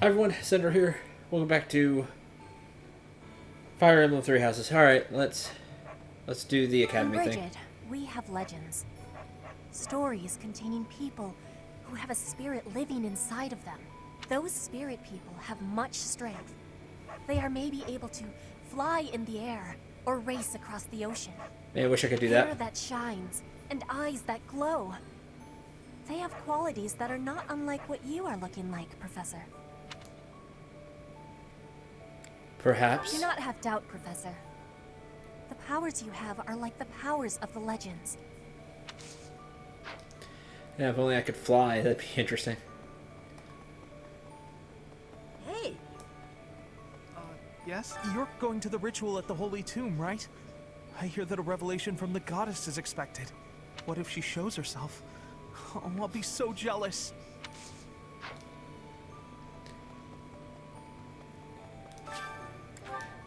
Hi everyone, Cinder here. Welcome back to Fire Emblem Three Houses. Alright, let's do the In academy Bridget, thing. we have legends. Stories containing people who have a spirit living inside of them. Those spirit people have much strength. They are maybe able to fly in the air or race across the ocean. Man, I wish I could do Hair that. that shines and eyes that glow. They have qualities that are not unlike what you are looking like, Professor. Perhaps. Do not have doubt, Professor. The powers you have are like the powers of the legends. Yeah, if only I could fly, that'd be interesting. Hey! Yes? You're going to the ritual at the Holy Tomb, right? I hear that a revelation from the goddess is expected. What if she shows herself? Oh, I'll be so jealous.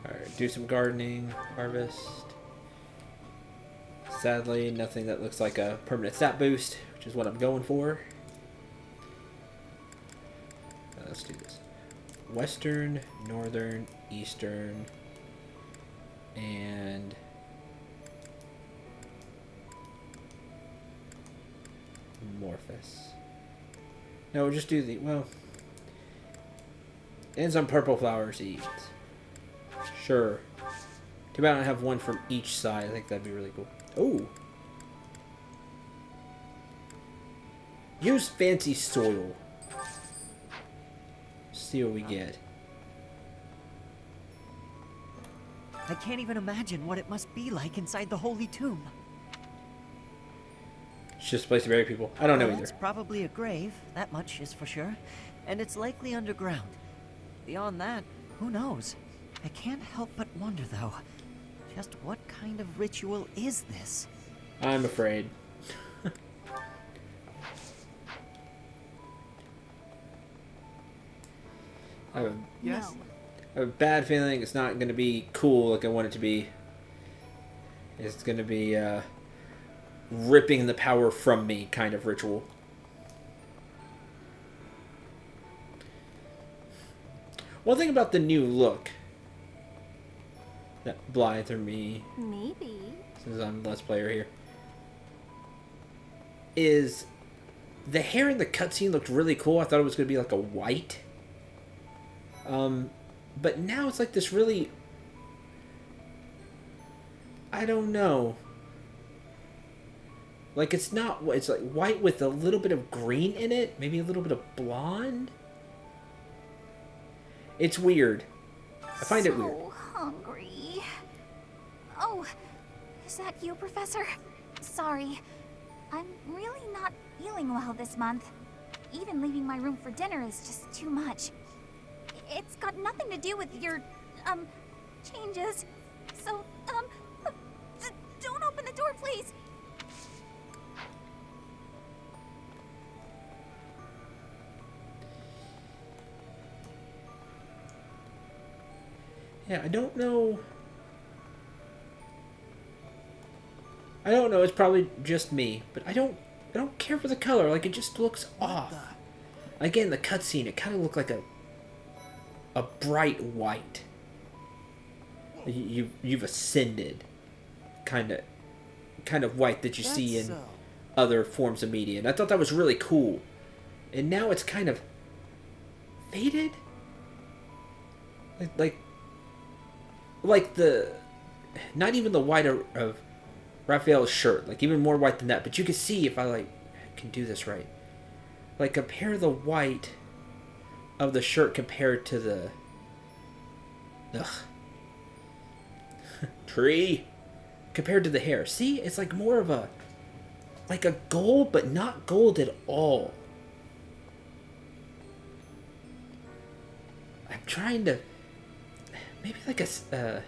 Alright, do some gardening, harvest. Sadly, nothing that looks like a permanent stat boost, which is what I'm going for. Let's do this. Western, northern, eastern, and Morphus. No, we'll just do the, well, and some purple flower seeds. Sure. Too bad I don't have one from each side. I think that'd be really cool. Oh. Use fancy soil. See what we get. I can't even imagine what it must be like inside the Holy Tomb. It's just a place to bury people. I don't know It's either. probably a grave, that much is for sure. And it's likely underground. Beyond that, who knows? I can't help but wonder, though, just what kind of ritual is this? I'm afraid. I have Yes? a bad feeling it's not going to be cool like I want it to be. It's going to be ripping the power from me kind of ritual. One thing about the new look that Blythe or me, Maybe. since I'm Let's Player here, is the hair in the cutscene looked really cool. I thought it was going to be like a white. But now it's like this really, I don't know. Like it's not, it's like white with a little bit of green in it. Maybe a little bit of blonde. It's weird. I find it weird. So hungry. Oh, is that you, Professor? Sorry. I'm really not feeling well this month. Even leaving my room for dinner is just too much. It's got nothing to do with your, changes. So, don't open the door, please. Yeah, I don't know. I don't know. It's probably just me, but I don't care for the color. Like it just looks off. Again, the cutscene, it kind of looked like a bright white. You've ascended, kind of white that you see in other forms of media, and I thought that was really cool. And now it's kind of faded, like the, not even the white of Raphael's shirt, like even more white than that. But you can see if I can do this right. Like compare the white of the shirt compared to the tree compared to the hair. See, it's like more of a gold, but not gold at all. I'm trying to maybe like a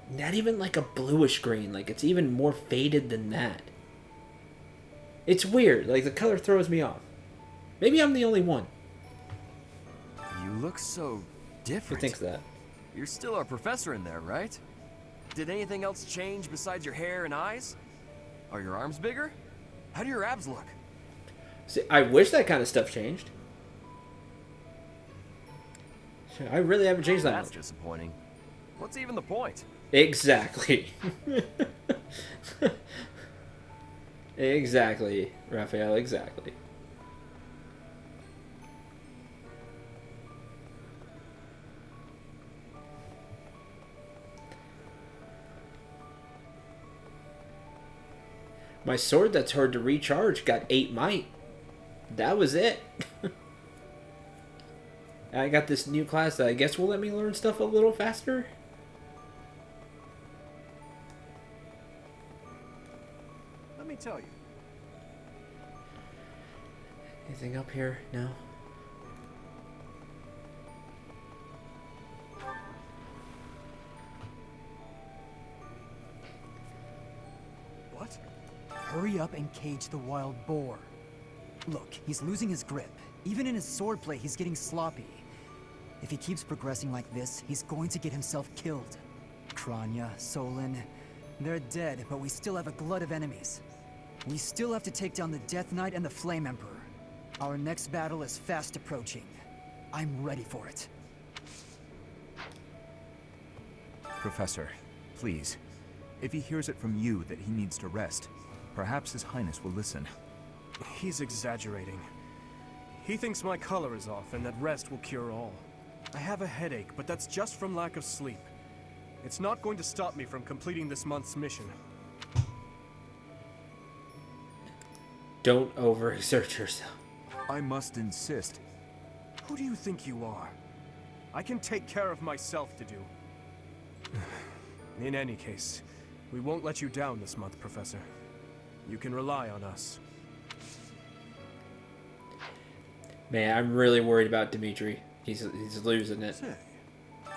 not even like a bluish green. Like it's even more faded than that. It's weird. Like the color throws me off. Maybe I'm the only one You look so who different. thinks that. You're still our professor in there, right? Did anything else change besides your hair and eyes? Are your arms bigger? How do your abs look? See, I wish that kind of stuff changed. I really haven't changed that That's much. disappointing. What's even the point? Exactly. Exactly, Raphael, exactly. My sword that's hard to recharge got 8 might. That was it. I got this new class that I guess will let me learn stuff a little faster. Let me tell you. Anything up here? No. What? Hurry up and cage the wild boar. Look, he's losing his grip. Even in his swordplay, he's getting sloppy. If he keeps progressing like this, he's going to get himself killed. Kranya, Solon, they're dead, but we still have a glut of enemies. We still have to take down the Death Knight and the Flame Emperor. Our next battle is fast approaching. I'm ready for it. Professor, please. If he hears it from you that he needs to rest, perhaps His Highness will listen. He's exaggerating. He thinks my color is off and that rest will cure all. I have a headache, but that's just from lack of sleep. It's not going to stop me from completing this month's mission. Don't overexert yourself. I must insist. Who do you think you are? I can take care of myself to do. In any case, we won't let you down this month, Professor. You can rely on us. Man, I'm really worried about Dimitri. He's losing it. Say,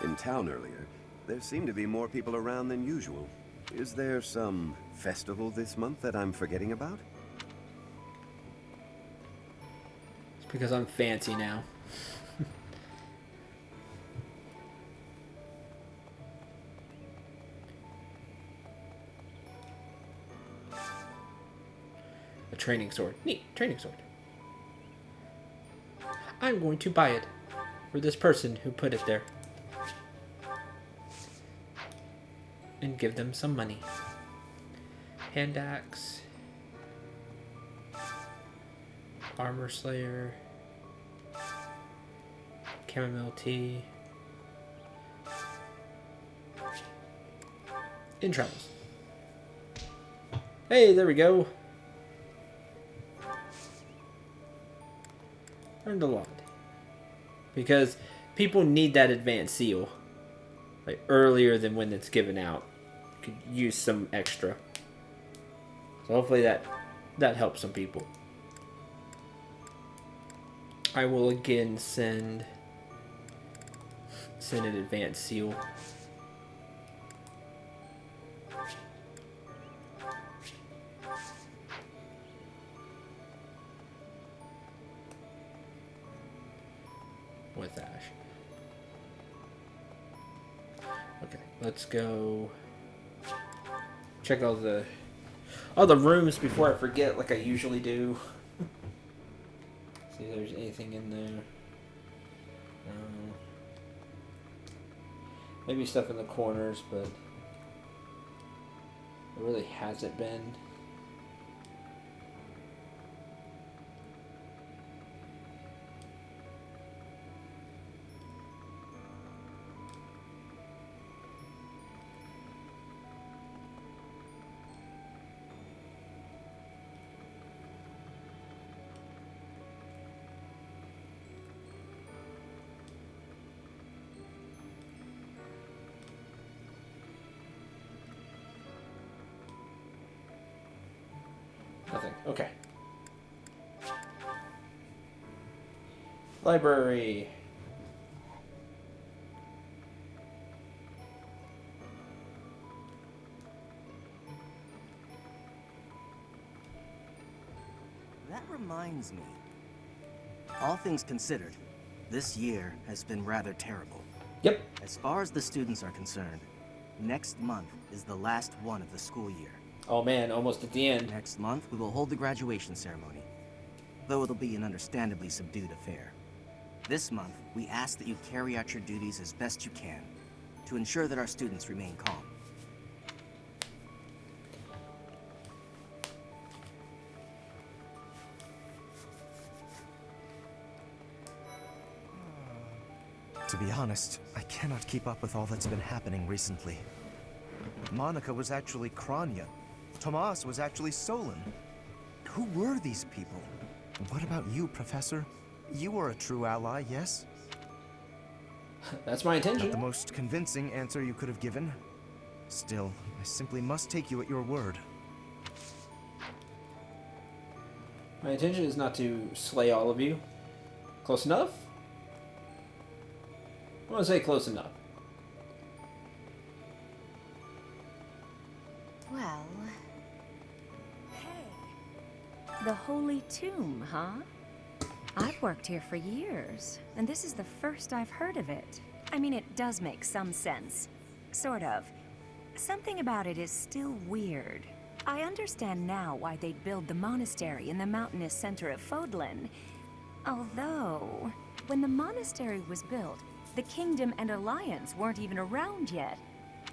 in town earlier, there seemed to be more people around than usual. Is there some festival this month that I'm forgetting about? It's because I'm fancy now. A training sword. Neat, training sword. I'm going to buy it for this person who put it there. And give them some money. Hand axe. Armor Slayer. Chamomile tea. In travels. Hey, there we go. Earned a lot. Because people need that advanced seal. Like earlier than when it's given out. You could use some extra. So hopefully that helps some people. I will again send an advanced seal. With Ash. Okay, let's go check all the rooms before I forget, like I usually do. See if there's anything in there. Maybe stuff in the corners, but it really hasn't been. Nothing. Okay. Library. That reminds me. All things considered, this year has been rather terrible. Yep. As far as the students are concerned, next month is the last one of the school year. Oh man, almost at the end. Next month, we will hold the graduation ceremony, though it'll be an understandably subdued affair. This month, we ask that you carry out your duties as best you can to ensure that our students remain calm. To be honest, I cannot keep up with all that's been happening recently. Monica was actually Kranya. Tomas was actually Solon. Who were these people? What about you, Professor? You were a true ally, yes? That's my Not intention. the most convincing answer you could have given. Still, I simply must take you at your word. My intention is not to slay all of you. Close enough? I want to say close enough. Well... Hey. The Holy Tomb, huh? I've worked here for years, and this is the first I've heard of it. I mean, it does make some sense. Sort of. Something about it is still weird. I understand now why they'd build the monastery in the mountainous center of Fodlan. Although, when the monastery was built, the Kingdom and Alliance weren't even around yet.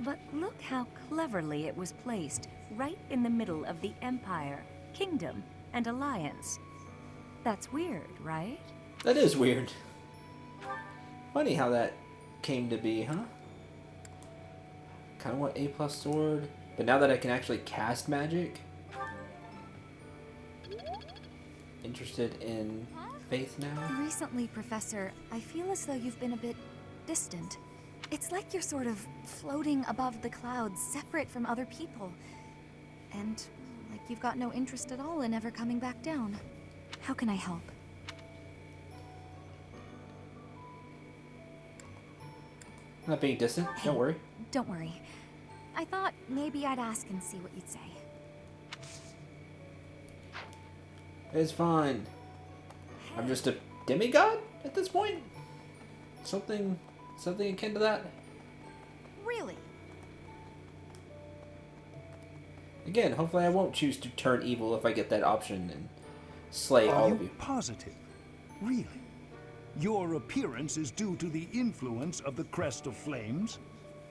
But look how cleverly it was placed, right in the middle of the Empire, Kingdom, and Alliance. That's weird, right? That is weird. Funny how that came to be, huh? Kind of want A+ sword, but now that I can actually cast magic, interested in faith now. Recently, Professor, I feel as though you've been a bit distant. It's like you're sort of floating above the clouds, separate from other people. And like you've got no interest at all in ever coming back down. How can I help? I'm not being distant, don't worry. Don't worry. I thought maybe I'd ask and see what you'd say. It's fine. I'm just a demigod at this point? Something akin to that? Really? Again, hopefully I won't choose to turn evil if I get that option and slay all of you. Positive? Really? Your appearance is due to the influence of the Crest of Flames?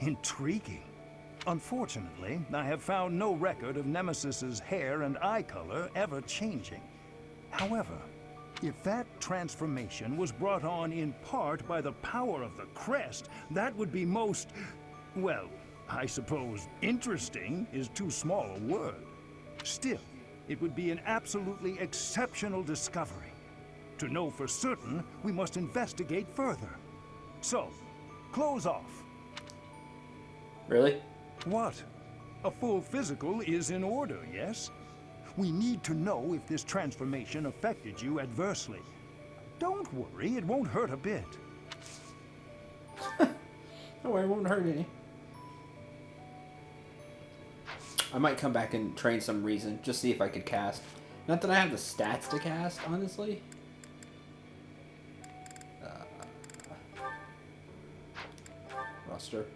Intriguing. Unfortunately, I have found no record of Nemesis's hair and eye color ever changing. However, if that transformation was brought on in part by the power of the crest, that would be most, well, I suppose interesting is too small a word. Still, it would be an absolutely exceptional discovery. To know for certain, we must investigate further. So, close off. Really? What? A full physical is in order, yes? We need to know if this transformation affected you adversely. Don't worry, it won't hurt a bit. Don't worry, it won't hurt any. I might come back and train some reason, just see if I could cast. Not that I have the stats to cast, honestly. Roster.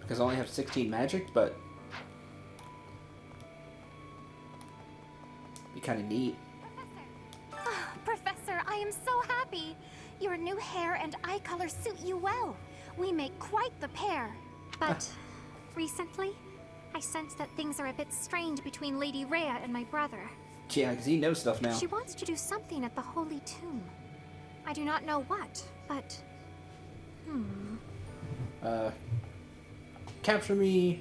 Because I only have 16 magic, but be kind of neat. Professor, I am so happy. Your new hair and eye color suit you well. We make quite the pair. But recently, I sense that things are a bit strained between Lady Rhea and my brother. Yeah, because he knows stuff now. She wants to do something at the Holy Tomb. I do not know what, but... Capture me,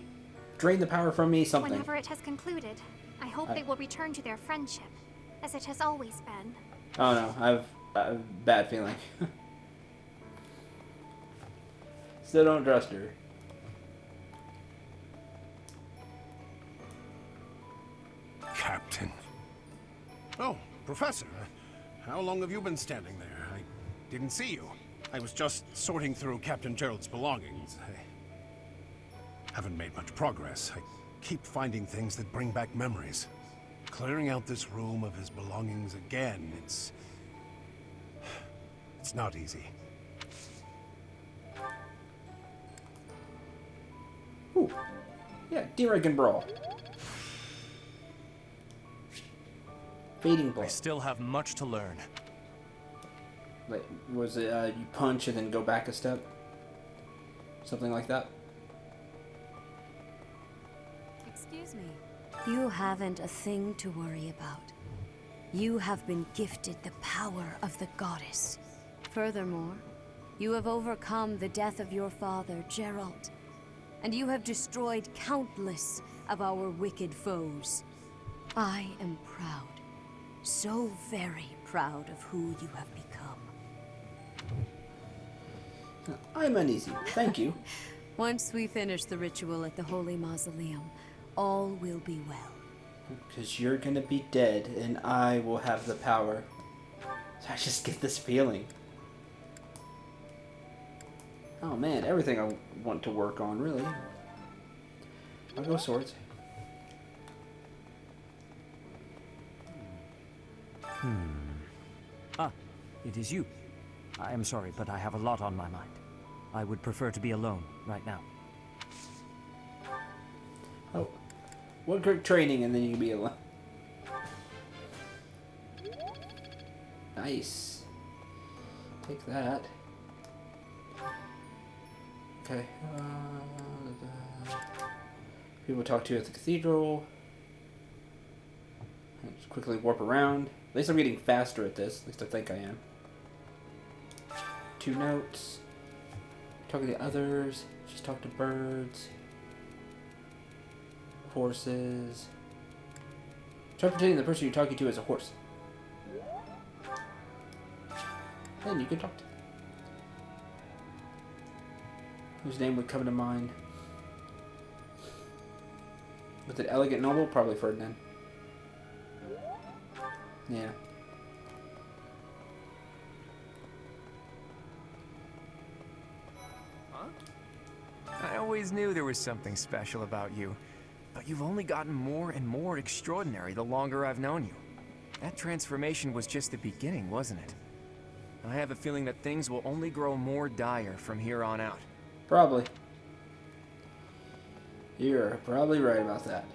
drain the power from me, something. Whenever it has concluded, I hope they will return to their friendship, as it has always been. Oh no, I have a bad feeling. Still don't trust her. Captain. Oh, Professor. How long have you been standing there? I didn't see you. I was just sorting through Captain Gerald's belongings. I haven't made much progress. I keep finding things that bring back memories. Clearing out this room of his belongings again, it's not easy. Ooh. Yeah, D-Reg Brawl. Fading Blood. I still have much to learn. Like, was it you punch and then go back a step? Something like that? Excuse me. You haven't a thing to worry about. You have been gifted the power of the goddess. Furthermore, you have overcome the death of your father, Gerald, and you have destroyed countless of our wicked foes. I am proud, so very proud of who you have become. I'm uneasy. Thank you. Once we finish the ritual at the Holy Mausoleum, all will be well. Because you're gonna be dead, and I will have the power. So I just get this feeling. Oh man, everything I want to work on, really. I'll go swords. Ah, it is you. I am sorry, but I have a lot on my mind. I would prefer to be alone right now. Oh, one quick training and then you can be alone. Nice. Take that. Okay. People to talk to at the cathedral. Just quickly warp around. At least I'm getting faster at this. At least I think I am. 2 notes. Talking to others. Just talk to birds. Horses. Try pretending the person you're talking to is a horse. Then you can talk to them. Whose name would come to mind? With an elegant noble? Probably Ferdinand. Yeah. I always knew there was something special about you. But you've only gotten more and more extraordinary the longer I've known you. That transformation was just the beginning, wasn't it? I have a feeling that things will only grow more dire from here on out. Probably. You're probably right about that.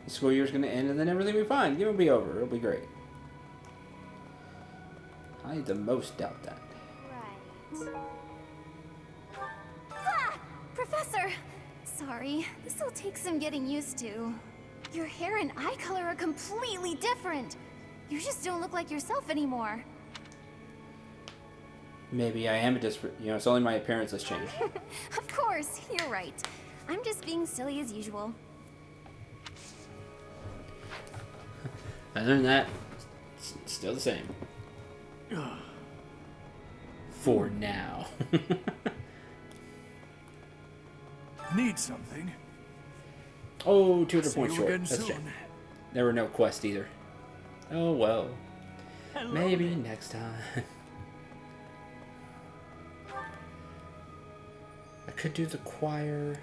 The school year's gonna end and then everything will be fine. It'll be over. It'll be great. I the most doubt that. Right. Ah! Professor! Sorry, this'll take some getting used to. Your hair and eye color are completely different. You just don't look like yourself anymore. Maybe I am a disparate. You know, it's only my appearance has changed. Of course, you're right. I'm just being silly as usual. Other than that, it's still the same. For now. Need something? Oh, 200 See points you short. again That's a soon. shame. There were no quests either. Oh well. Hello. Maybe next time. I could do the choir.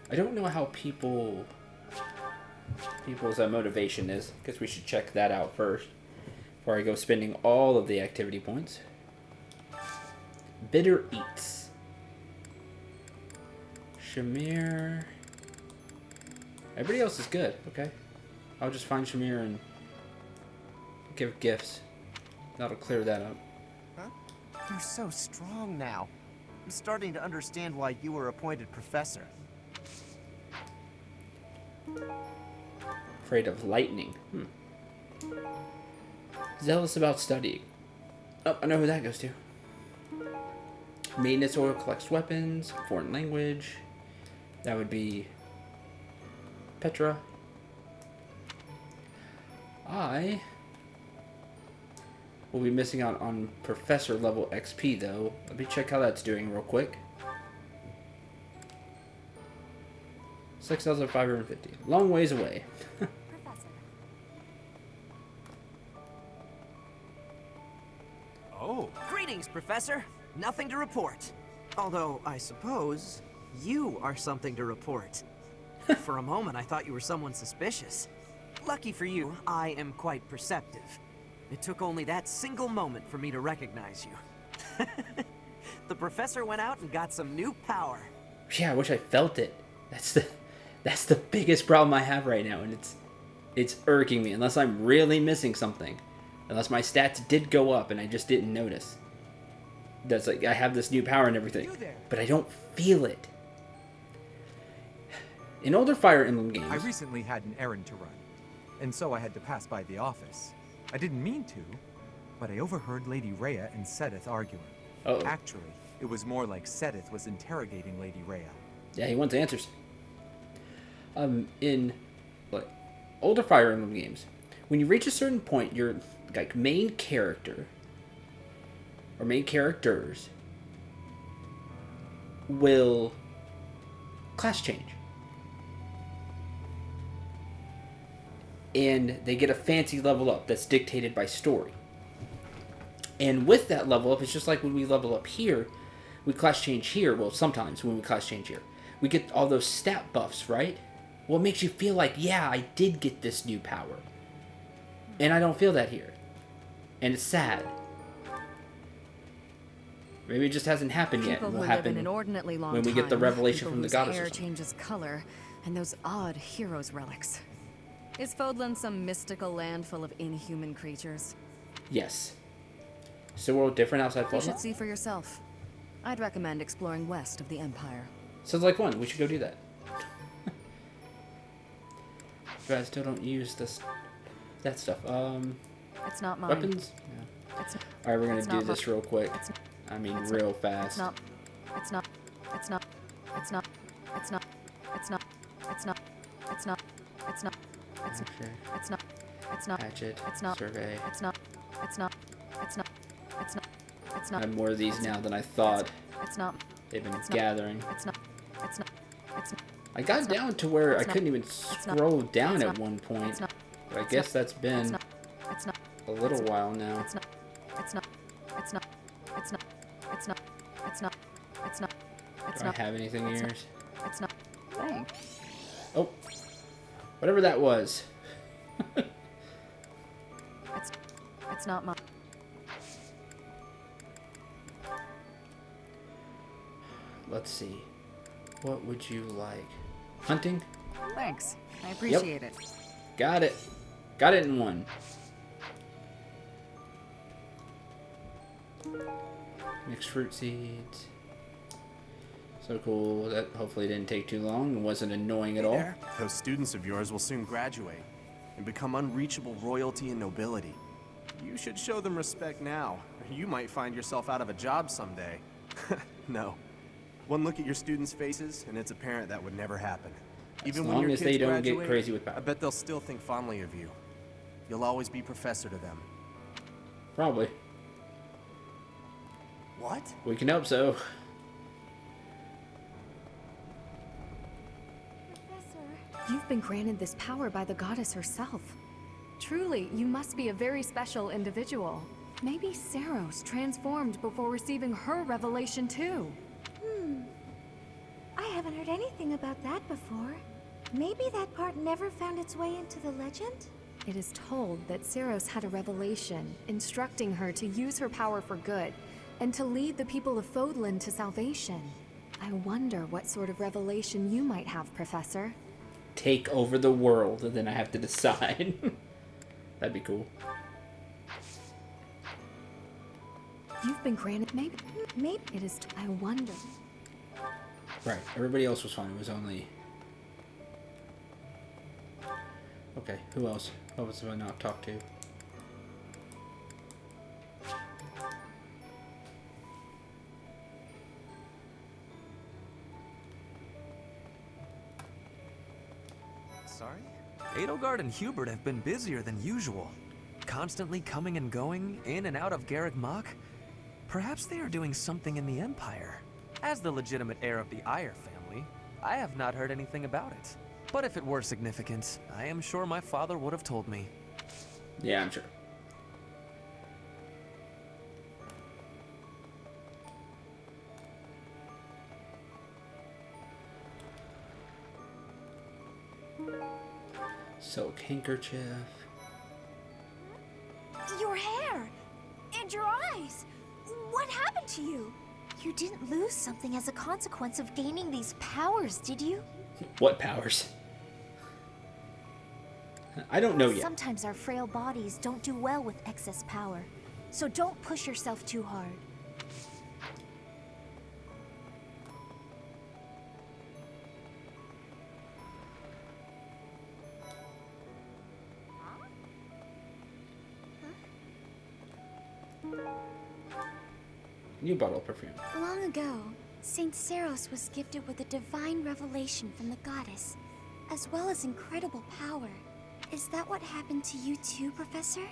I don't know how people's motivation is. Guess we should check that out first before I go spending all of the activity points. Bitter Eats. Shamir. Everybody else is good. Okay. I'll just find Shamir and give gifts. That'll clear that up. Huh? You're so strong now. I'm starting to understand why you were appointed professor. Afraid of lightning. Zealous about studying. Oh, I know who that goes to. Maintenance oil collects weapons, foreign language. That would be Petra. I will be missing out on professor level XP though. Let me check how that's doing real quick. 6,550. Long ways away. Oh. Greetings, Professor. Nothing to report. Although, I suppose, you are something to report. For a moment, I thought you were someone suspicious. Lucky for you, I am quite perceptive. It took only that single moment for me to recognize you. The Professor went out and got some new power. Yeah, I wish I felt it. That's the biggest problem I have right now, and It's irking me unless I'm really missing something. Unless my stats did go up and I just didn't notice. That's like, I have this new power and everything, but I don't feel it. In older Fire Emblem games... I recently had an errand to run, and so I had to pass by the office. I didn't mean to, but I overheard Lady Rhea and Sedith arguing. Uh-oh. Actually, it was more like Sedith was interrogating Lady Rhea. Yeah, he wants answers. In like older Fire Emblem games, when you reach a certain point, your like main character or main characters will class change. And they get a fancy level up that's dictated by story. And with that level up, it's just like when we level up here, we class change here. Well, sometimes when we class change here, we get all those stat buffs, right? Well, it makes you feel like, yeah, I did get this new power. And I don't feel that here. And it's sad. Maybe it just hasn't happened yet. People It will who live happen an inordinately long when we get the time, revelation people from the whose goddess. hair Or something. changes color, and those odd heroes' relics. Is Fodlan some mystical land full of inhuman creatures? Yes. Is the world different outside You should Fodlan? see for yourself. I'd recommend exploring west of the Empire. Sounds like fun. We should go do that. But I still don't use that stuff. It's not mine. Weapons? It's, Alright, we're gonna it's do not this mi- real quick. I mean, real fast. It's not. It's not. It's not. It's not. It's not. It's not. It's not. It's not. It's not. It's not. It's not. It's not. Hatchet. It's not. Survey. It's not. It's not. It's not. It's not. It's I not. have more of these now than I thought. It's not. They've been It's not. gathering. It's not. It's not. It's not. I got down to where I It's not. couldn't even It's not. scroll down It's at not. one point. It's not. But I It's guess not. that's been It's not. It's not. a little while now. It's not. It's not. It's not. It's not. It's not. It's not. It's not. It's Do I not. have anything It's not. yours? It's not. Thanks. Oh. Whatever that was. It's not mine. Let's see. What would you like? Hunting? Thanks. I appreciate it. Got it. Got it in one. Mixed fruit seeds. So cool. That hopefully didn't take too long and wasn't annoying at all. Those students of yours will soon graduate and become unreachable royalty and nobility. You should show them respect now, or you might find yourself out of a job someday. No. One look at your students' faces, and it's apparent that would never happen. Even when long your as kids they don't get graduate, crazy with power. I bet they'll still think fondly of you. You'll always be professor to them. Probably. What? We can hope so. You've been granted this power by the goddess herself. Truly, you must be a very special individual. Maybe Saros transformed before receiving her revelation too. I haven't heard anything about that before. Maybe that part never found its way into the legend? It is told that Saros had a revelation, instructing her to use her power for good, and to lead the people of Fodlan to salvation. I wonder what sort of revelation you might have, Professor. Take over the world, and then I have to decide. That'd be cool. You've been granted maybe it is I wonder. Right. Everybody else was fine. It was only... Okay, who else? Who else have I not talked to? Sorry? Edelgard and Hubert have been busier than usual. Constantly coming and going, in and out of Garreg Mach. Perhaps they are doing something in the Empire. As the legitimate heir of the Ayer family, I have not heard anything about it. But if it were significant, I am sure my father would have told me. Yeah, I'm sure. Silk handkerchief. Your hair! And your eyes! What happened to you? You didn't lose something as a consequence of gaining these powers, did you? What powers? I don't know yet. Sometimes our frail bodies don't do well with excess power, so don't push yourself too hard. New bottle of perfume. Long ago, Saint Seros was gifted with a divine revelation from the goddess, as well as incredible power. Is that what happened to you too, Professor?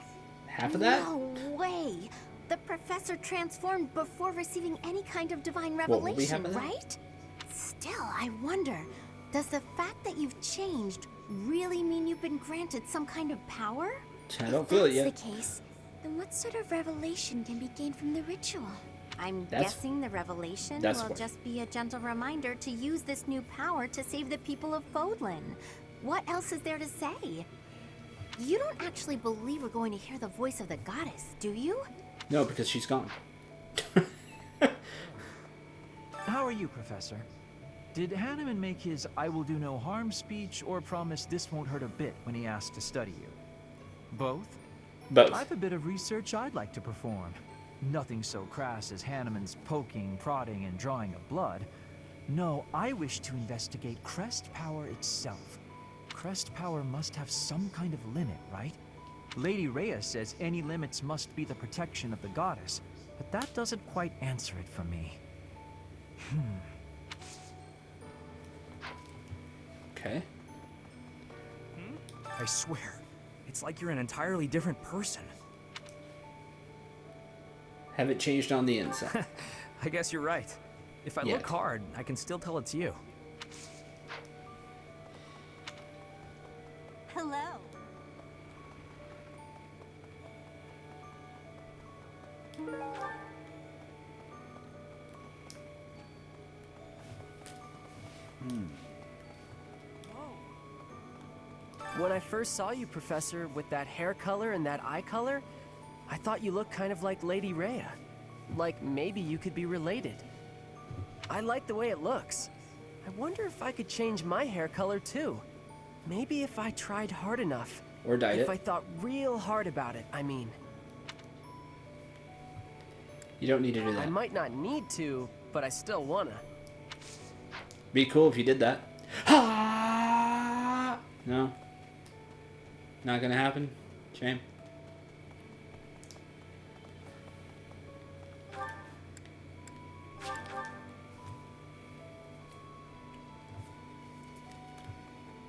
Half of that? No way! The professor transformed before receiving any kind of divine What, will we revelation, have that? right? Still, I wonder, does the fact that you've changed really mean you've been granted some kind of power? I don't feel it If yet. that's the case, then what sort of revelation can be gained from the ritual? I'm That's- guessing the revelation that's will what- just be a gentle reminder to use this new power to save the people of Fodlan. What else is there to say? You don't actually believe we're going to hear the voice of the goddess, do you? No, because she's gone. How are you, Professor? Did Hanneman make his I will do no harm speech or promise this won't hurt a bit when he asked to study you? Both? Both. I've a bit of research I'd like to perform. Nothing so crass as Hanneman's poking, prodding, and drawing of blood. No, I wish to investigate crest power itself. Crest power must have some kind of limit, right? Lady Rhea says any limits must be the protection of the goddess, but that doesn't quite answer it for me. Okay. I swear, it's like you're an entirely different person. Have it changed on the inside. I guess you're right. If I Yeah. look hard, I can still tell it's you. Hello. When I first saw you, Professor, with that hair color and that eye color, I thought you looked kind of like Lady Rhea. Like maybe you could be related. I like the way it looks. I wonder if I could change my hair color too. Maybe if I tried hard enough. Or dyed If it. I thought real hard about it, I mean. You don't need to do I that. might not need to, but I still wanna. Be cool if you did that. No. Not gonna happen. Shame.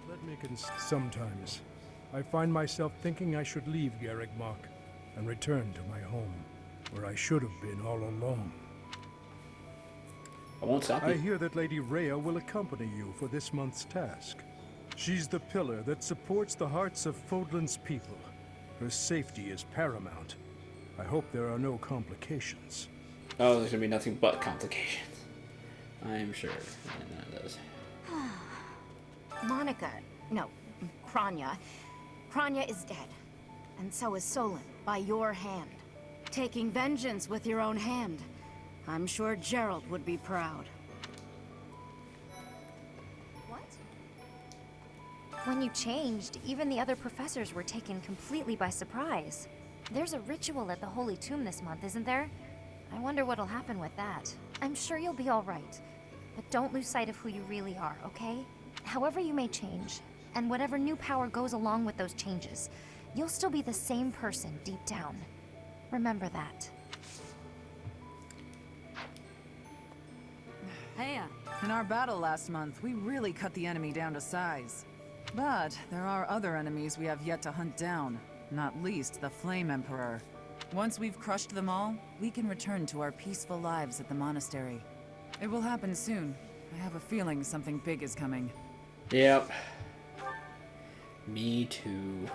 Let me sometimes I find myself thinking I should leave Garrigmach and return to my home, where I should have been all along. I won't stop I you. hear that Lady Rhea will accompany you for this month's task. She's the pillar that supports the hearts of Fodlan's people. Her safety is paramount. I hope there are no complications. Oh, there's gonna be nothing but complications. I am sure. And none of those. Monica, no, Kranya. Kranya is dead. And so is Solon, by your hand. Taking vengeance with your own hand. I'm sure Gerald would be proud. What? When you changed, even the other professors were taken completely by surprise. There's a ritual at the Holy Tomb this month, isn't there? I wonder what'll happen with that. I'm sure you'll be all right. But don't lose sight of who you really are, okay? However you may change, and whatever new power goes along with those changes, you'll still be the same person deep down. Remember that. Hey, in our battle last month, we really cut the enemy down to size. But there are other enemies we have yet to hunt down, not least the Flame Emperor. Once we've crushed them all, we can return to our peaceful lives at the monastery. It will happen soon. I have a feeling something big is coming. Yep. Me too.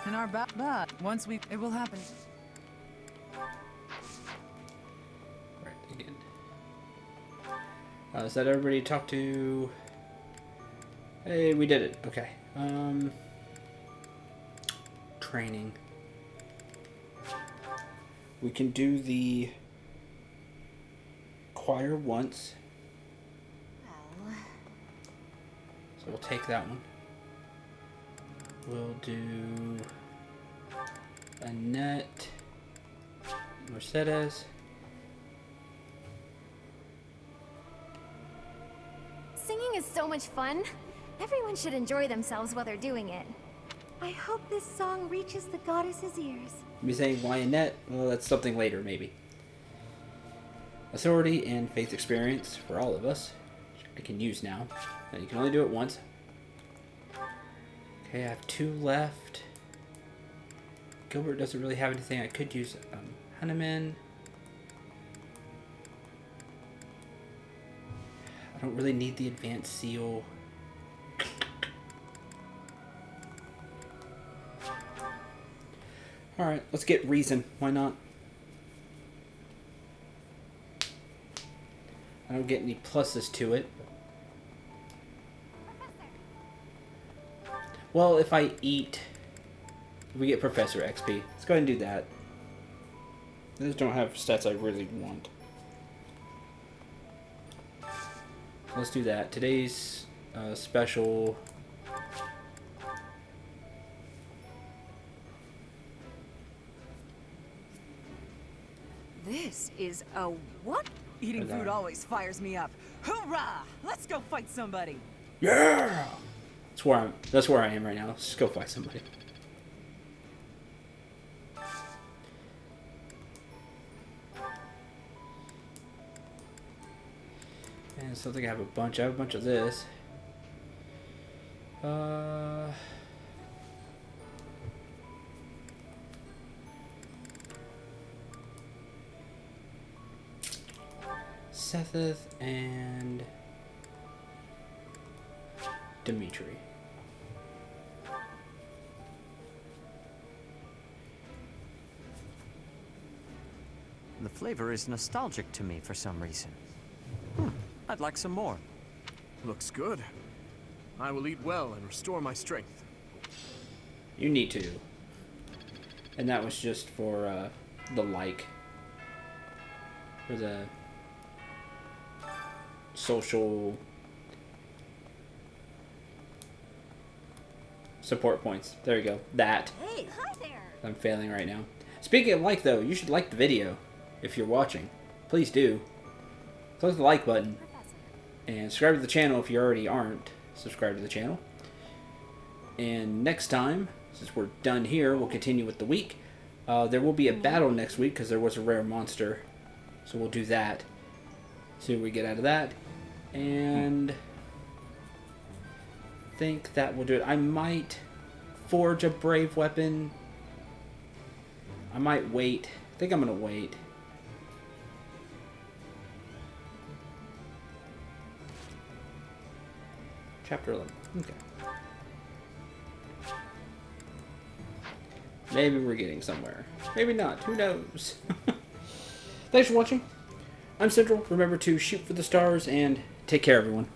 In our but once we, it will happen. Right, again. Is that everybody talk to? Hey, we did it. Okay. Training. We can do the choir once. So So we'll take that one. We'll do Annette, Mercedes. Singing is so much fun. Everyone should enjoy themselves while they're doing it. I hope this song reaches the goddess's ears. Be saying why Annette? Well, that's something later, maybe. Authority and faith experience for all of us. I can use now. And you can only do it once. Okay, I have 2 left. Gilbert doesn't really have anything. I could use Hanneman. I don't really need the advanced seal. Alright, let's get reason. Why not? I don't get any pluses to it. Well, if I eat, we get Professor XP. Let's go ahead and do that. I just don't have stats I really want. Let's do that. Today's special... This is a what? Eating food always fires me up. Hoorah! Let's go fight somebody. Yeah! That's where I am right now. Let's just go fight somebody. And so I think I have a bunch. I have a bunch of this. Sethith and Dimitri. The flavor is nostalgic to me for some reason. I'd like some more. Looks good. I will eat well and restore my strength. You need to. And that was just for the like. For the social support points. There you go. That. Hey, hi there. I'm failing right now. Speaking of like, though, you should like the video if you're watching. Please do. Click the like button. And subscribe to the channel if you already aren't subscribed to the channel. And next time, since we're done here, we'll continue with the week. There will be a battle next week because there was a rare monster. So we'll do that. See what we get out of that. And I think that will do it. I might forge a brave weapon. I might wait. I think I'm going to wait. Chapter 11. Okay. Maybe we're getting somewhere. Maybe not. Who knows? Thanks for watching. I'm Central. Remember to shoot for the stars and take care, everyone.